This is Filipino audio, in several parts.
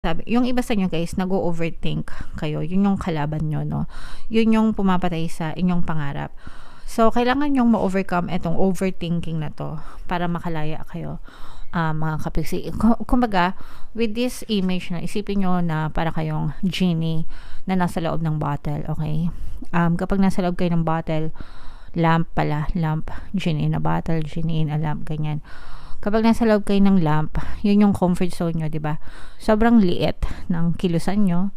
Sabi yung iba sa inyo guys nag-o-overthink kayo, yun yung kalaban niyo 'no, yun yung pumapatay sa inyong pangarap. So kailangan niyong ma-overcome itong overthinking na 'to para makalaya kayo, mga kapiksi. Kumbaga with this image na isipin niyo na para kayong genie na nasa loob ng bottle, okay? Kapag nasa loob kayo ng bottle, lamp, genie in a bottle, genie in a lamp, ganyan. Kapag nasa loob kayo ng lamp, yun yung comfort zone nyo, di ba? Sobrang liit ng kilusan nyo.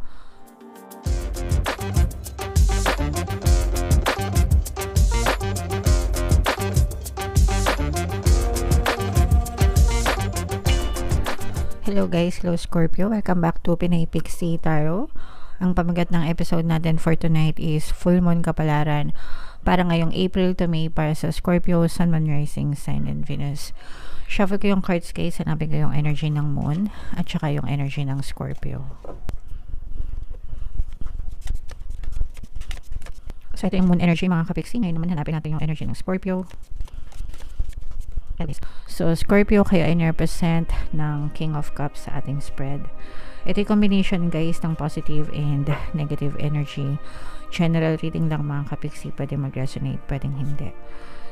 Hello guys, hello Scorpio. Welcome back to Pinay Pixie Tarot. Ang pamagat ng episode natin for tonight is Full Moon Kapalaran para ngayong April to May para sa Scorpio, Sun, Moon, Rising, Sign, and Venus. Shuffle ko yung cards guys, hanapin ko yung energy ng Moon at saka yung energy ng Scorpio. So ito yung Moon energy mga kapiksi. Ngayon naman hanapin natin yung energy ng Scorpio. So Scorpio, kayo ay represent ng King of Cups sa ating spread. Ito yung combination guys ng positive and negative energy. General reading lang mga kapiksi, pwede mag-resonate, pwedeng hindi.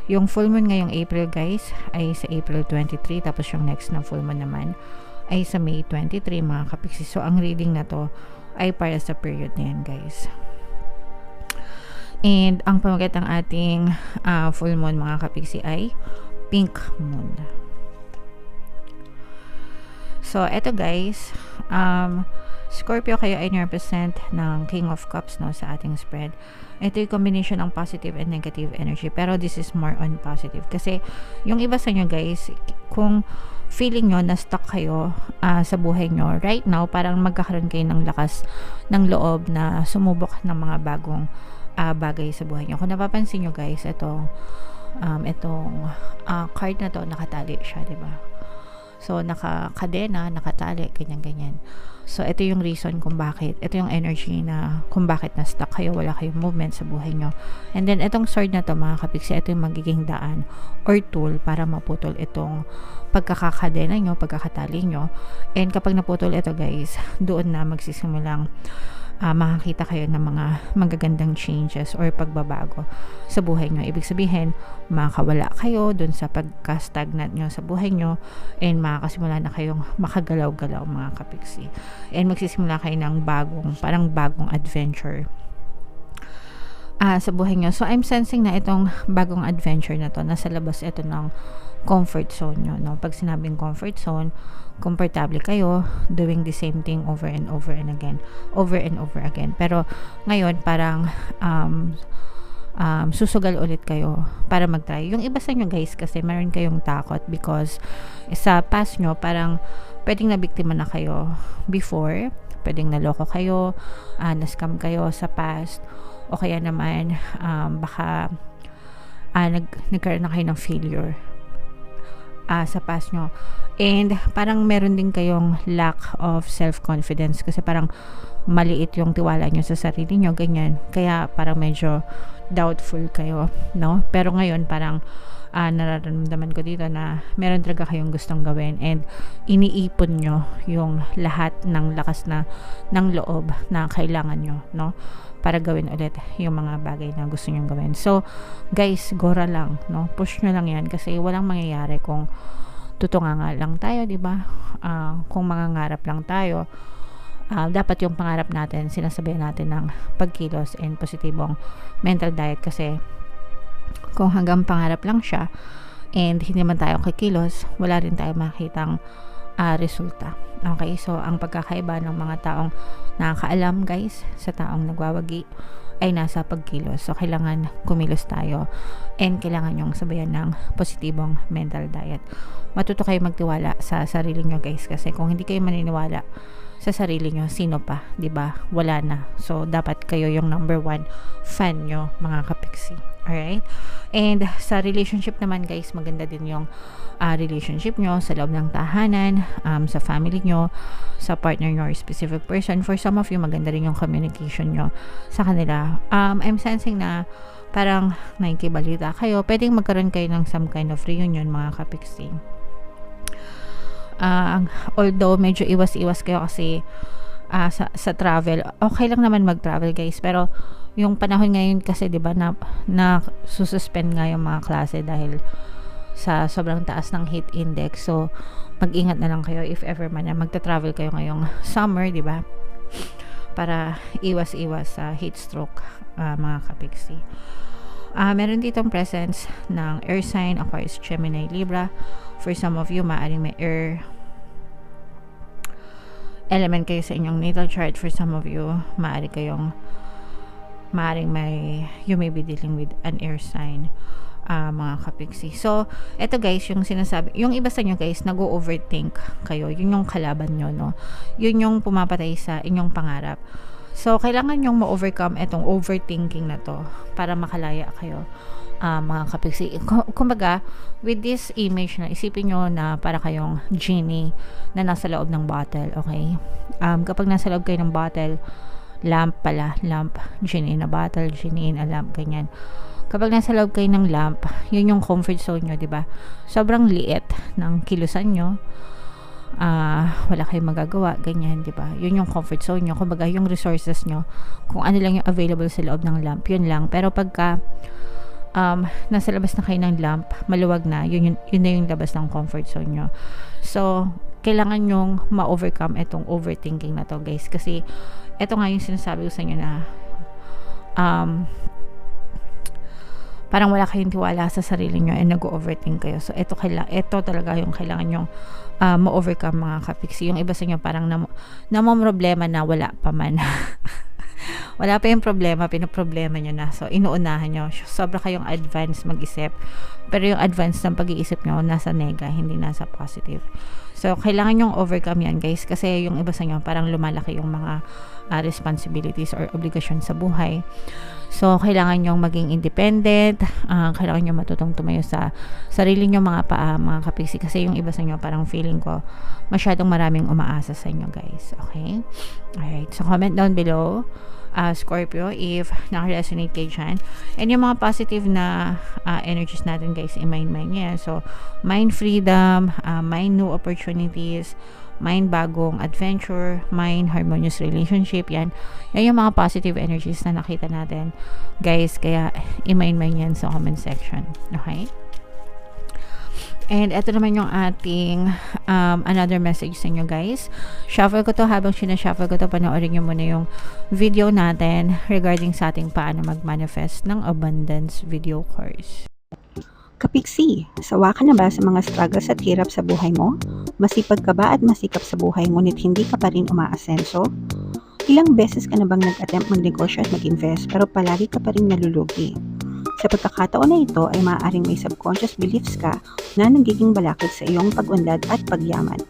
Yung full moon ngayong April guys ay sa April 23, tapos yung next na full moon naman ay sa May 23 mga kapiksi. So ang reading na to ay para sa period na yan guys. And ang pamagat ng ating full moon mga kapiksi ay pink moon. So eto guys, Scorpio, kayo ay represent ng King of Cups no, sa ating spread. Ito yung combination ng positive and negative energy, pero this is more on positive kasi yung iba sa inyo guys, kung feeling nyo na stuck kayo sa buhay nyo right now, parang magkakaroon kayo ng lakas ng loob na sumubok ng mga bagong bagay sa buhay nyo. Kung napapansin nyo guys, itong card na to, nakatali siya, diba? So nakakadena, nakatali, ganyan. So ito yung reason kung bakit, ito yung energy na kung bakit na stuck kayo, wala kayong movement sa buhay nyo. And then itong sword na to mga kapiksi, ito yung magiging daan or tool para maputol itong pagkakakadena nyo, pagkakatali nyo. And kapag naputol ito guys, doon na magsisimulang makakita kayo ng mga magagandang changes or pagbabago sa buhay nyo. Ibig sabihin, makakawala kayo dun sa pagka-stagnant nyo sa buhay nyo and makakasimula na kayong makagalaw-galaw mga kapiksi. And magsisimula kayo ng parang bagong adventure sa buhay nyo. So, I'm sensing na itong bagong adventure na to, nasa labas ito ng comfort zone nyo. No? Pag sinabing comfort zone, komportable kayo doing the same thing over and over again. Pero ngayon, parang susugal ulit kayo para mag-try. Yung iba sa inyo guys, kasi meron kayong takot because sa past nyo, parang pwedeng nabiktima na kayo before, pwedeng naloko kayo, na-scam kayo sa past, o kaya naman baka nagkaroon na kayo ng failure sa past nyo. And parang meron din kayong lack of self-confidence kasi parang maliit yung tiwala nyo sa sarili nyo, ganyan. Kaya parang medyo doubtful kayo, no? Pero ngayon parang nararamdaman ko dito na meron talaga kayong gustong gawin and iniipon nyo yung lahat ng lakas ng loob na kailangan nyo, no? Para gawin ulit yung mga bagay na gusto nyong gawin. So, guys, gora lang, no? Push nyo lang yan kasi walang mangyayari kung tutunganga lang tayo, di ba? Kung mangangarap lang tayo, dapat yung pangarap natin, sinasabihan natin ng pagkilos and positibong mental diet kasi kung hanggang pangarap lang siya and hindi man tayo kikilos, wala rin tayo makitang resulta. Okay, so ang pagkakaiba ng mga taong nakakaalam guys sa taong nagwawagi ay nasa pagkilos. So kailangan kumilos tayo and kailangan yung sabayan ng positibong mental diet. Matuto kayo magtiwala sa sarili nyo guys kasi kung hindi kayo maniniwala sa sarili nyo, sino pa, 'di ba? Wala na. So dapat kayo yung number 1 fan nyo mga kapiksi. Alright? And sa relationship naman guys, maganda din yung relationship nyo sa loob ng tahanan, sa family nyo, sa partner nyo or specific person. For some of you, maganda rin yung communication nyo sa kanila. I'm sensing na parang nakikibalita kayo. Pwedeng magkaroon kayo ng some kind of reunion mga kapiksi. Although medyo iwas-iwas kayo kasi sa travel, okay lang naman mag-travel guys, pero yung panahon ngayon kasi 'di ba na sususpend nga yung mga klase dahil sa sobrang taas ng heat index. So mag-ingat na lang kayo if ever man na magta-travel kayo ngayong summer, 'di ba? Para iwas-iwas sa heat stroke, mga kapiksi. Meron ditong presence ng air sign, Aquarius, Gemini, Libra. For some of you, maaaring may air element kayo sa inyong natal chart. For some of you, maaaring you may be dealing with an air sign, mga kapiksi. So, eto guys, yung sinasabi, yung iba sa inyo guys, nag-overthink kayo. Yun yung kalaban nyo, no? Yun yung pumapatay sa inyong pangarap. So, kailangan nyong ma-overcome itong overthinking na to para makalaya kayo, mga kapiksi. Kumbaga, with this image na, isipin nyo na para kayong genie na nasa loob ng bottle, okay? Kapag nasa loob kayo ng bottle, lamp, genie in a bottle, genie in a lamp, ganyan. Kapag nasa loob kayo ng lamp, yun yung comfort zone nyo, diba? Sobrang liit ng kilusan nyo. Wala kayong magagawa, ganyan, di ba? Yun yung comfort zone nyo. Kumbaga, yung resources nyo, kung ano lang yung available sa loob ng lamp, yun lang. Pero pagka nasa labas na kayo ng lamp, maluwag na, yun na yung labas ng comfort zone nyo. So, kailangan nyong ma-overcome itong overthinking na to, guys. Kasi, ito nga yung sinasabi ko sa inyo na parang wala kayong tiwala sa sarili nyo and nag-overthink kayo. So, ito talaga yung kailangan nyong ma-overcome, mga kapiksi. Yung iba sa inyo parang problema na wala pa man. Wala pa yung problema, pinoproblema nyo na. So, inuunahan nyo. Sobra kayong advance mag-isip. Pero yung advance ng pag-iisip nyo, nasa nega, hindi nasa positive. So, kailangan nyong overcome yan, guys. Kasi yung iba sa inyo, parang lumalaki yung mga responsibilities or obligasyon sa buhay. So, kailangan nyong maging independent. Kailangan nyong matutong tumayo sa sarili nyong mga paa, mga kapiksi. Kasi yung iba sa inyo, parang feeling ko, masyadong maraming umaasa sa inyo, guys. Okay? Alright. So, comment down below, Scorpio, if naka-resonate kayo dyan. And yung mga positive na energies natin, guys, i-mind yan. So, mind freedom, mind new opportunities, mind bagong adventure, mind harmonious relationship, yan yung mga positive energies na nakita natin, guys. Kaya i-mind yan sa comment section. Okay? And ito naman yung ating another message sa inyo, guys. Shuffle ko to. Habang sinashuffle ko to, panoorin nyo muna yung video natin regarding sa ating paano mag-manifest ng abundance video course. Kapiksi, sawa ka na ba sa mga struggles at hirap sa buhay mo? Masipag ka ba at masikap sa buhay ngunit hindi ka pa rin umaasenso? Ilang beses ka na bang nag-attempt magnegosyo at mag-invest pero palagi ka pa rin nalulugi? Sa pagkakataon na ito ay maaaring may subconscious beliefs ka na nagiging balakid sa iyong pag-unlad at pagyaman.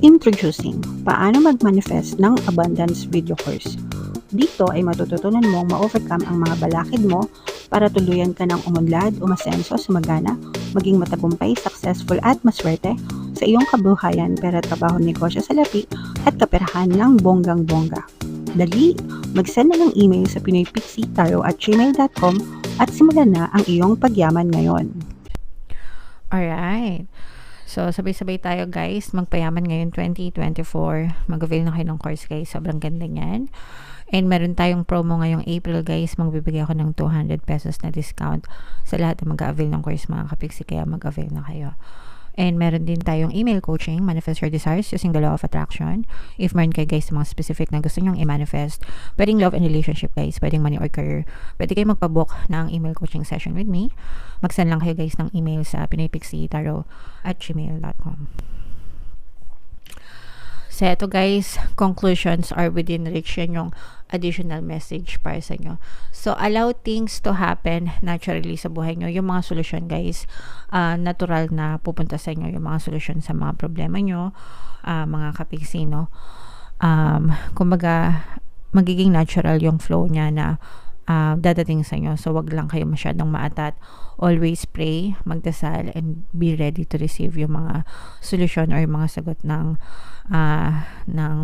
Introducing, paano mag-manifest ng abundance video course. Dito ay matututunan mong ma-overcome ang mga balakid mo para tuluyan ka ng umunlad, umasenso, sumagana, maging matagumpay, successful at maswerte sa iyong kabuhayan, pera, trabaho, negosyo, salapi at kaperahan ng bonggang-bongga. Dali, mag-send na ng email sa pinoypixitaro@gmail.com at simulan na ang iyong pagyaman ngayon. Alright. So, sabay-sabay tayo, guys. Magpayaman ngayon 2024. Mag-avail na kayo ng course, guys. Sobrang ganda niyan. And meron tayong promo ngayong April, guys. Magbibigay ako ng 200 pesos na discount sa lahat na mag-avail ng course, mga kapiksi. Kaya mag-avail na kayo. And meron din tayong email coaching, Manifest Your Desires using the Law of Attraction. If meron kayo, guys, mga specific na gusto nyong i-manifest, pwedeng love and relationship, guys, pwedeng money or career, pwede kayo magpabook ng email coaching session with me. Mag-send lang kayo, guys, ng email sa pinoypixitaro@gmail.com. So, ito, guys, conclusions are within reach. Yan yung additional message para sa inyo. So, allow things to happen naturally sa buhay nyo. Yung mga solusyon, guys, natural na pupunta sa inyo yung mga solusyon sa mga problema nyo, mga kapiksi, no? Kumbaga, magiging natural yung flow niya na dadating sa inyo. So, wag lang kayo masyadong maatat. Always pray, magdasal, and be ready to receive yung mga solusyon or yung mga sagot ng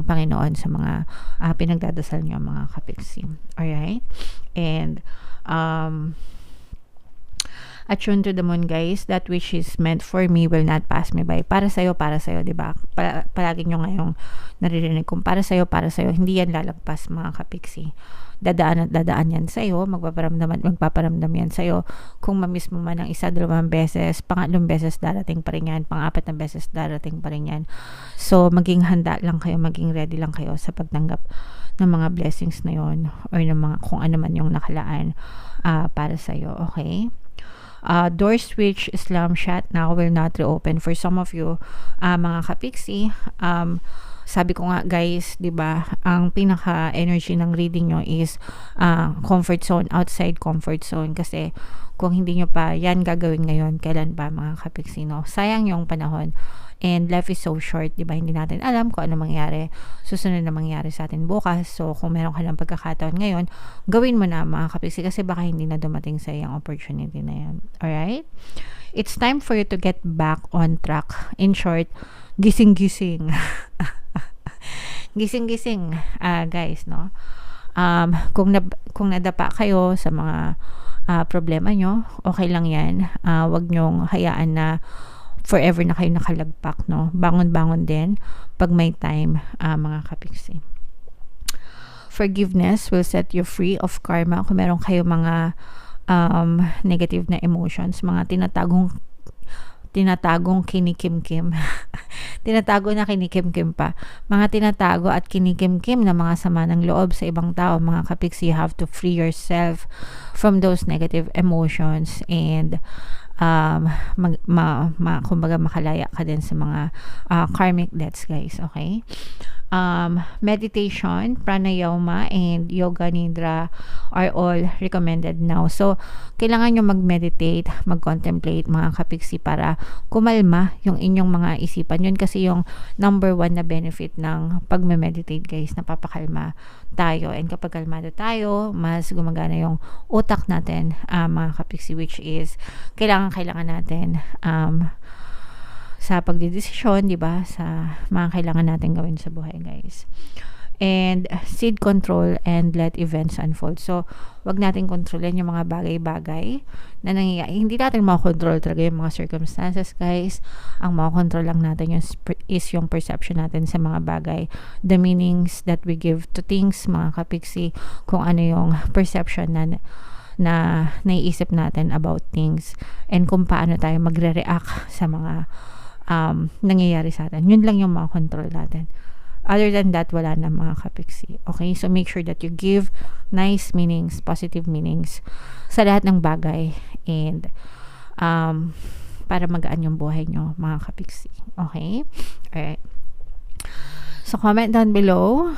Panginoon sa mga pinagdadasal nyo, mga kapiksi. Alright? And Attune to the moon, guys. That which is meant for me will not pass me by. Para sa'yo, di ba? Palagi nyo ngayong naririnig kung para sa'yo, hindi yan lalagpas, mga kapiksi. Dadaan at dadaan yan sa'yo, magpaparamdam yan sa'yo. Kung mamiss mo man ng isa, 2 beses, pangatlong beses darating pa rin yan, pang-4 na beses darating pa rin yan. So, maging handa lang kayo, maging ready lang kayo sa pagtanggap ng mga blessings na yon, or ng mga kung ano man yung nakalaan para sa'yo, okay? Doors which Islam shut now will not reopen for some of you, mga kapiksi. Sabi ko nga, guys, 'di ba, ang pinaka energy ng reading nyo is comfort zone, outside comfort zone, kasi kung hindi nyo pa yan gagawin ngayon, kailan ba, mga kapiksi, no? Sayang yung panahon, and life is so short, 'di ba? Hindi natin alam kung ano mangyari, susunod na mangyari sa atin bukas. So kung meron ka ng pagkakataon ngayon, gawin mo na, mga kapiksi, kasi baka hindi na dumating sa iyong opportunity na yan. Alright? It's time for you to get back on track. In short, gising-gising. Gising-gising, guys, no? Kung nadapa kayo sa mga problema nyo, okay lang yan. Wag nyong hayaan na forever na kayo nakalagpak, no? Bangon-bangon din pag may time, mga kapiksi. Forgiveness will set you free of karma. Kung meron kayo mga negative na emotions, mga tinatagong kinikimkim. Tinatago na kinikimkim pa. Mga tinatago at kinikimkim na mga sama ng loob sa ibang tao, mga kapiksi, you have to free yourself from those negative emotions, and kumbaga makalaya ka din sa mga karmic debts, guys, okay? Meditation, pranayama, and yoga nidra are all recommended now. So, kailangan nyo mag-meditate, mag-contemplate, mga kapiksi, para kumalma yung inyong mga isipan. Yun kasi yung number 1 na benefit ng pag-meditate, guys, napapakalma tayo. And kapag kalmado tayo, mas gumagana yung utak natin, mga kapiksi, which is kailangan natin sa pagdedesisyon, di ba, sa mga kailangan natin gawin sa buhay, guys. And seed control and let events unfold. So, wag natin kontrolin yung mga bagay-bagay na nangyayari. Hindi natin makontrol talaga yung mga circumstances, guys. Ang makontrol lang natin is yung perception natin sa mga bagay. The meanings that we give to things, mga kapiksi, kung ano yung perception na naiisip natin about things, and kung paano tayo magre-react sa mga nangyayari sa atin. Yun lang yung mga control natin. Other than that, wala na, mga kapiksi. Okay? So, make sure that you give nice meanings, positive meanings sa lahat ng bagay, and para magaan yung buhay nyo, mga kapiksi. Okay? Alright. So, comment down below,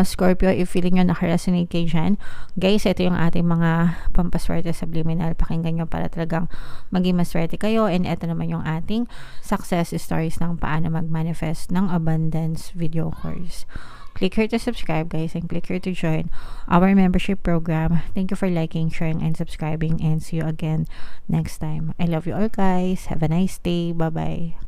Scorpio, if feeling nyo nakaresonate kayo dyan. Guys, ito yung ating mga pampaswerte subliminal. Pakinggan nyo para talagang maging maswerte kayo. And ito naman yung ating success stories ng paano mag-manifest ng abundance video course. Click here to subscribe, guys, and click here to join our membership program. Thank you for liking, sharing, and subscribing, and see you again next time. I love you all, guys. Have a nice day. Bye-bye.